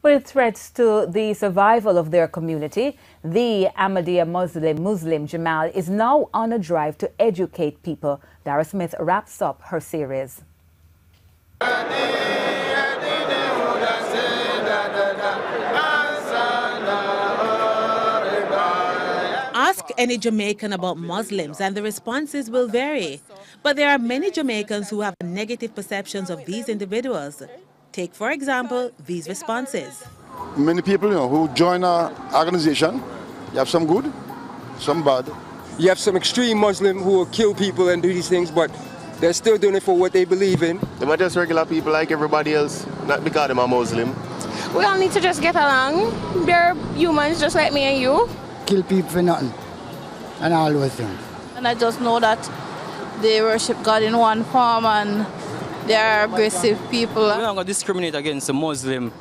With threats to the survival of their community, the Ahmadiyya Muslim Jama'at is now on a drive to educate people. Dara Smith wraps up her series. Ask any Jamaican about Muslims and the responses will vary. But there are many Jamaicans who have negative perceptions of these individuals. Take, for example, these responses. Many people, who join our organization, you have some good, some bad. You have some extreme Muslim who will kill people and do these things, but they're still doing it for what they believe in. They're just regular people like everybody else, not because they're Muslim. We all need to just get along. They're humans just like me and you. Kill people for nothing, and all those things. And I just know that they worship God in one form and they are aggressive people. We're not going to discriminate against a Muslim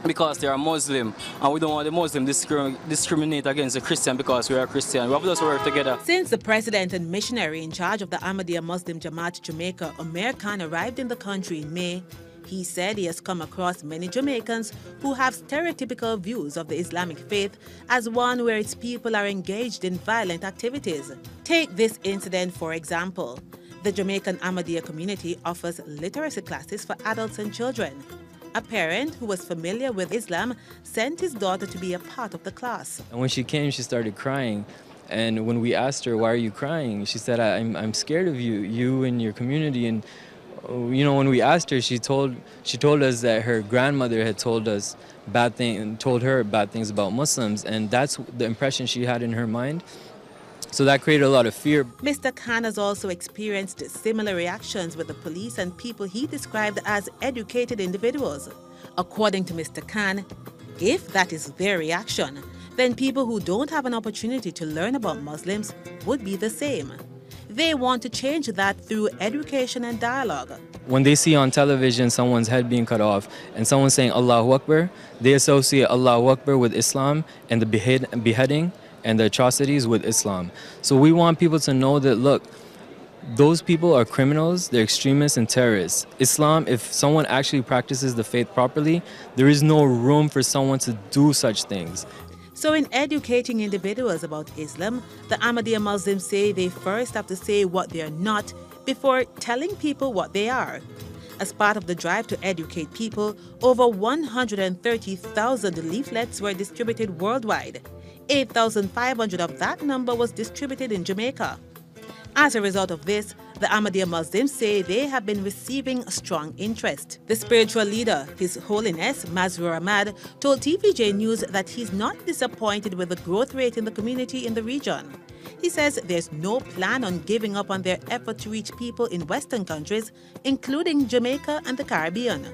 because they are Muslim, and we don't want the Muslim discriminate against the Christian because we are Christian. We have to just work together. Since the president and missionary in charge of the Ahmadiyya Muslim Jama'at Jamaica, Umar Khan, arrived in the country in May, he said he has come across many Jamaicans who have stereotypical views of the Islamic faith as one where its people are engaged in violent activities. Take this incident for example. The Jamaican Ahmadiyya community offers literacy classes for adults and children. A parent who was familiar with Islam sent his daughter to be a part of the class. And when she came, she started crying. And when we asked her, why are you crying? She said, I'm scared of you and your community. And when we asked her, she told us that her grandmother had told her bad things about Muslims, and that's the impression she had in her mind. So that created a lot of fear. Mr. Khan has also experienced similar reactions with the police and people he described as educated individuals. According to Mr. Khan, if that is their reaction, then people who don't have an opportunity to learn about Muslims would be the same. They want to change that through education and dialogue. When they see on television someone's head being cut off and someone saying Allahu Akbar, they associate Allahu Akbar with Islam and the beheading and the atrocities with Islam. So we want people to know that, look, those people are criminals, they're extremists and terrorists. Islam, if someone actually practices the faith properly, there is no room for someone to do such things. So in educating individuals about Islam, the Ahmadiyya Muslims say they first have to say what they are not before telling people what they are. As part of the drive to educate people, over 130,000 leaflets were distributed worldwide. 8,500 of that number was distributed in Jamaica. As a result of this, the Ahmadiyya Muslims say they have been receiving strong interest. The spiritual leader, His Holiness Mazrur Ahmad, told TVJ News that he's not disappointed with the growth rate in the community in the region. He says there's no plan on giving up on their effort to reach people in Western countries, including Jamaica and the Caribbean.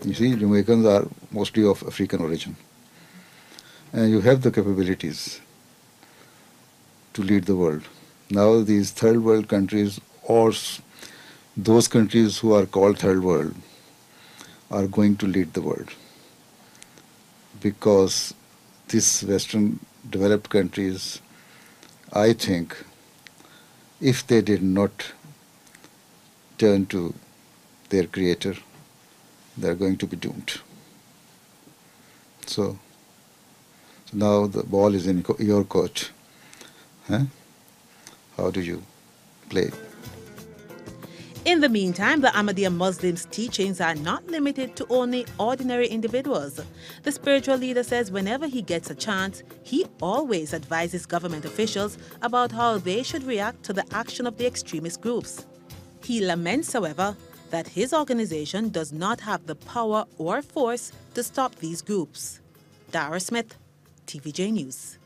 You see, Jamaicans are mostly of African origin. And you have the capabilities to lead the world. Now these third world countries, or those countries who are called third world, are going to lead the world. Because these Western developed countries, I think, if they did not turn to their creator, they're going to be doomed. So now the ball is in your court. How do you play? In the meantime, the Ahmadiyya Muslims' teachings are not limited to only ordinary individuals. The spiritual leader says whenever he gets a chance, he always advises government officials about how they should react to the action of the extremist groups. He laments, however, that his organization does not have the power or force to stop these groups. Dara Smith, TVJ News.